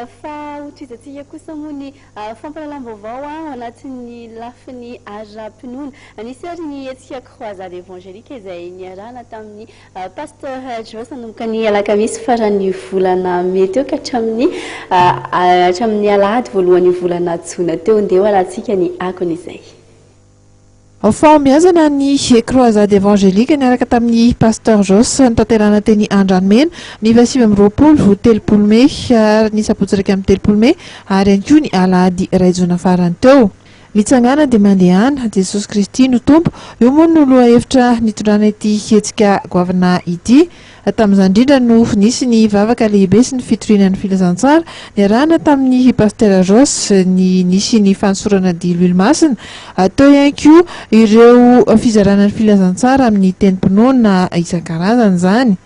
fa utilizatsika kosa moa ny fampahalalam-baovao anatin'ny lafiny ara-pinoana nisy ary ny etsika croisade évangélique izay niarahana tamin'ny pasteur Jos nanomboka ny alakamisy farany volana mety eo ka hatramin'ny alahady voalohan'ny volana jona teo ndeha alatsika ny akon'izay. Fa miazana ny croisade évangélique niaraka tamin'ny pasteur Jos nitanterana teny Andranomena ny 20 telopolo May ny sabotsy raika amin'ny telopolo May ary ihany koa ny alahady iray jona farany teo. Nitsangana dia mandehana Jesosy Kristy no tompo. Io moa no loha hevitra nitondrana ity hetsika goavana ity. Tamin'izany indrindra no nisy ny vavaka lehibe sy ny fitoriana ny filazantsara niarahana tamin'ny pasteur Jos ny nisy ny fanosorana dilo masina atao ihany koa ireo fizarana ny filazantsara amin'ny teny-pinoana isan-karazany izany.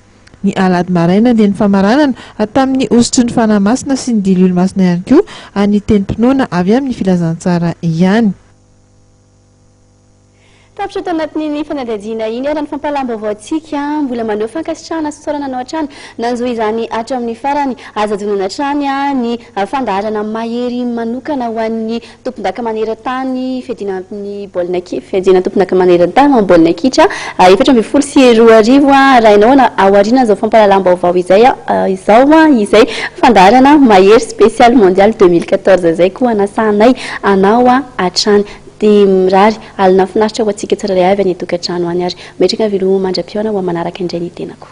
Ny alahady maraina dia ny famaranana tamin'ny osotry ny fanahy masina sy ny dilo masina ihany koa any teny-pinoana avy amin'ny filazantsara ihany. Tapitra tao anatin'ny fanadihadiana iny ary ny fampahalalam-baovaontsika mbola maneho fankasitrahana sy sorana anao hatrany nanjo izany hatramin'ny farany azadonana hatrany ny fandaharana mahery manokana ho an'ny tompon-daka maneran-tany fiadinan'ny baolina fiadina tompon-daka maneran-tany amin'ny baolina kitra 7-20 raha ianao na aoriana izao fampahalalam-baovao izay izay fandaharana mahery spécial mondial 2014 izay koa anasanay anao hatrany dia mirary alina finaritra ho antsika tsirairay avy any tokantrano any ary metraka vilo mandra-piona ho manaraka indray ny tenako.